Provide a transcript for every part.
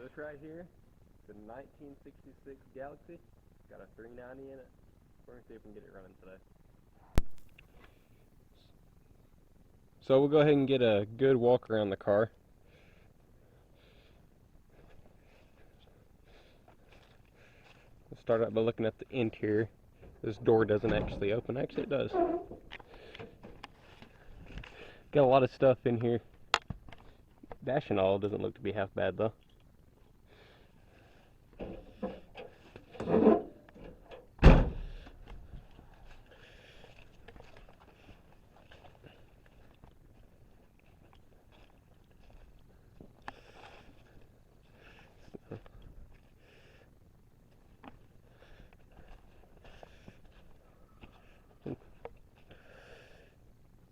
This right here, the 1966 Galaxie, got a 390 in it. We're gonna see if we can get it running today. So we'll go ahead and get a good walk around the car. We'll start out by looking at the interior. This door doesn't actually open. Actually, it does. Got a lot of stuff in here. Dash and all doesn't look to be half bad though.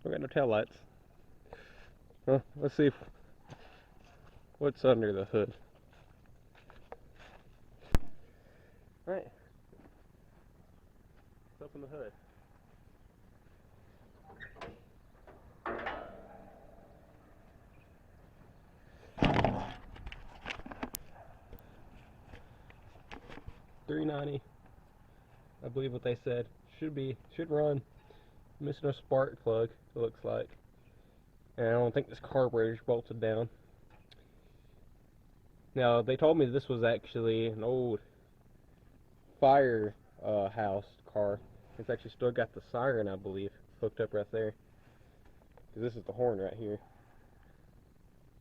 We got no tail lights. Well, let's see what's under the hood. Alright. Let's open the hood. $390. I believe what they said. Should run. Missing a spark plug, it looks like. And I don't think this carburetor's bolted down. Now, they told me this was actually an old fire house car. It's actually still got the siren, I believe, hooked up right there. Because this is the horn right here.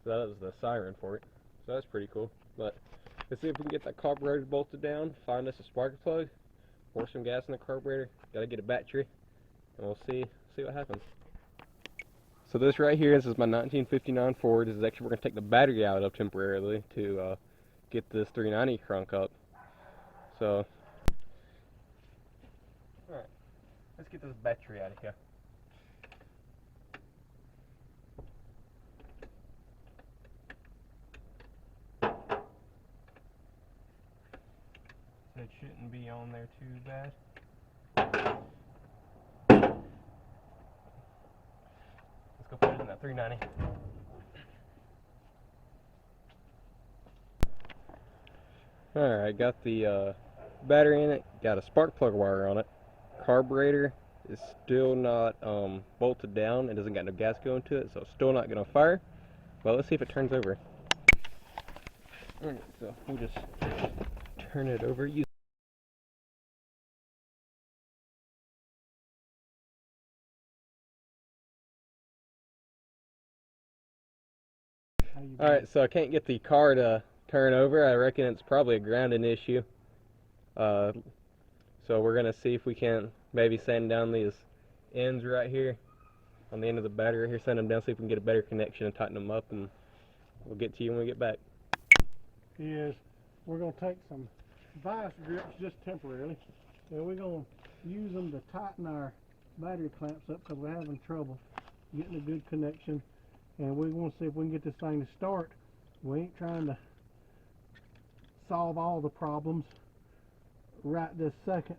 So that is the siren for it. So that's pretty cool. But let's see if we can get that carburetor bolted down, find us a spark plug, pour some gas in the carburetor, gotta get a battery, and we'll see what happens. So this right here, this is my 1959 Ford. This is actually, we're going to take the battery out of temporarily to get this 390 crunk up. So, alright, let's get this battery out of here. So it shouldn't be on there too bad. Let's go put it in that 390. Alright, got the battery in it, got a spark plug wire on it. Carburetor is still not bolted down. It doesn't got no gas going to it, so it's still not going to fire. Well, let's see if it turns over. Alright, so we'll just turn it over. Alright, so I can't get the car to turn over. I reckon it's probably a grounding issue. So we're going to see if we can maybe sand down these ends right here on the end of the battery here, sand them down, see if we can get a better connection and tighten them up, and we'll get to you when we get back. We're going to take some vice grips just temporarily, and we're going to use them to tighten our battery clamps up because we're having trouble getting a good connection, and we want to see if we can get this thing to start. We ain't trying to solve all the problems right this second,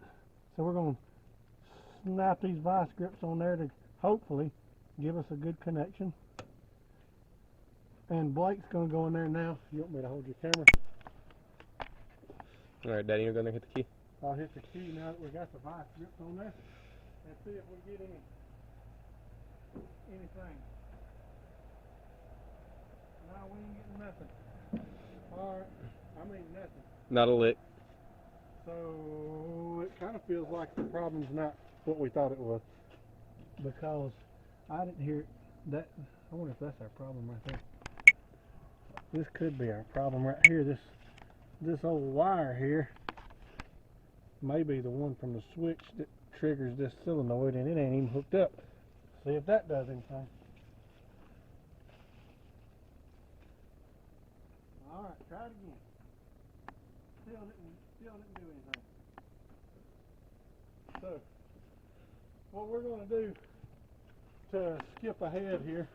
so we're going to snap these vice grips on there to hopefully give us a good connection. And Blake's going to go in there now. You want me to hold your camera? Alright, Daddy, you're going to hit the key. I'll hit the key now that we got the vice grips on there, and see if we get anything. No, we ain't getting nothing. Alright, I mean nothing. Not a lick. So it kind of feels like the problem's not what we thought it was, because I didn't hear that. I wonder if that's our problem right there. This could be our problem right here. This old wire here may be the one from the switch that triggers this solenoid, and it ain't even hooked up. See if that does anything. Alright, try it again. Still didn't do anything. So, what we're going to do to skip ahead here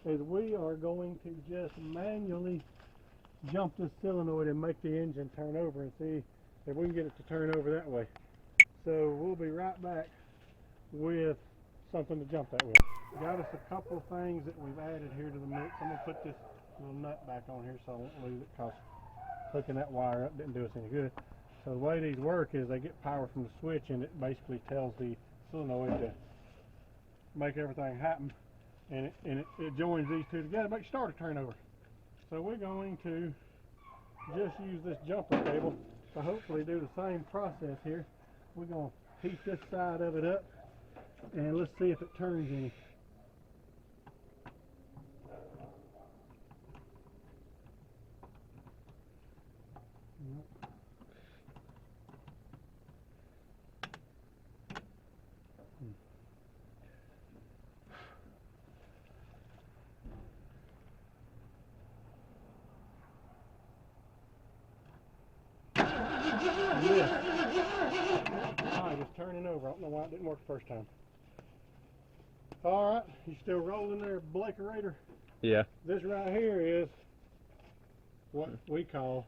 is we are going to just manually jump this solenoid and make the engine turn over and see if we can get it to turn over that way. So we'll be right back with something to jump that way. Got us a couple of things that we've added here to the mix. I'm going to put this little nut back on here so I won't lose it, because hooking that wire up didn't do us any good. So the way these work is they get power from the switch, and it basically tells the solenoid to make everything happen, and it joins these two together, make starter turn over. So we're going to just use this jumper cable to hopefully do the same process here. We're going to heat this side of it up, and let's see if it turns any. Alright, it's turning over. I don't know why it didn't work the first time. Alright, you still rolling there, Blakerator? Yeah. This right here is what we call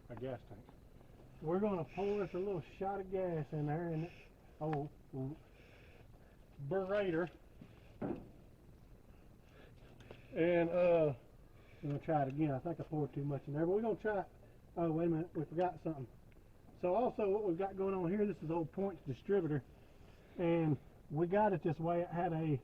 a gas tank. We're going to pour us a little shot of gas in there, and berator. And I'm going to try it again. I think I poured too much in there, but we're going to try it. Oh, wait a minute, we forgot something. So also what we've got going on here, this is old points distributor, and we got it this way. It had a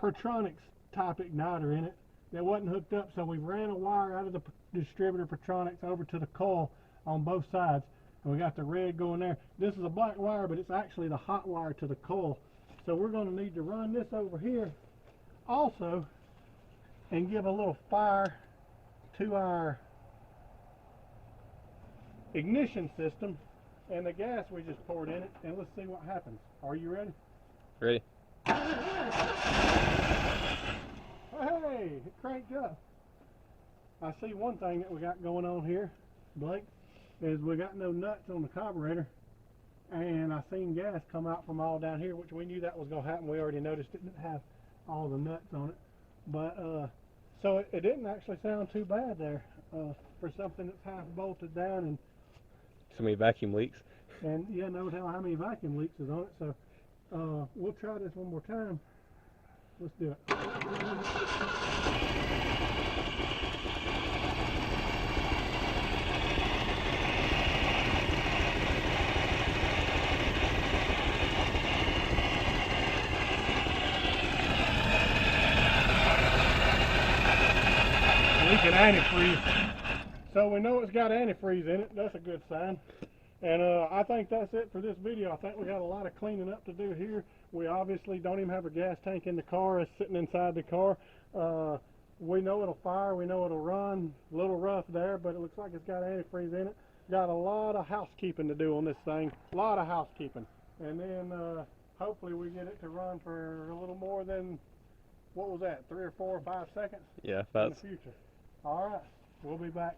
Pertronics type igniter in it that wasn't hooked up, so we ran a wire out of the distributor Pertronics over to the coil on both sides, and we got the red going there. This is a black wire, but it's actually the hot wire to the coil. So we're going to need to run this over here also and give a little fire to our ignition system and the gas we just poured in it, and let's see what happens. Are you ready? Ready. Hey, it cranked up. I see one thing that we got going on here, Blake, is we got no nuts on the carburetor, and I seen gas come out from all down here, which we knew that was going to happen. We already noticed it didn't have all the nuts on it, but so it didn't actually sound too bad there for something that's half bolted down and So many vacuum leaks. And yeah, no telling how many vacuum leaks is on it. So we'll try this one more time. Let's do it. Leaking antifreeze. So we know it's got antifreeze in it. That's a good sign. And I think that's it for this video. I think we got a lot of cleaning up to do here. We obviously don't even have a gas tank in the car. It's sitting inside the car. We know it'll fire. We know it'll run. A little rough there, but it looks like it's got antifreeze in it. Got a lot of housekeeping to do on this thing. A lot of housekeeping. And then hopefully we get it to run for a little more than, what was that, 3 or 4 or 5 seconds? Yeah, in the future. All right, we'll be back.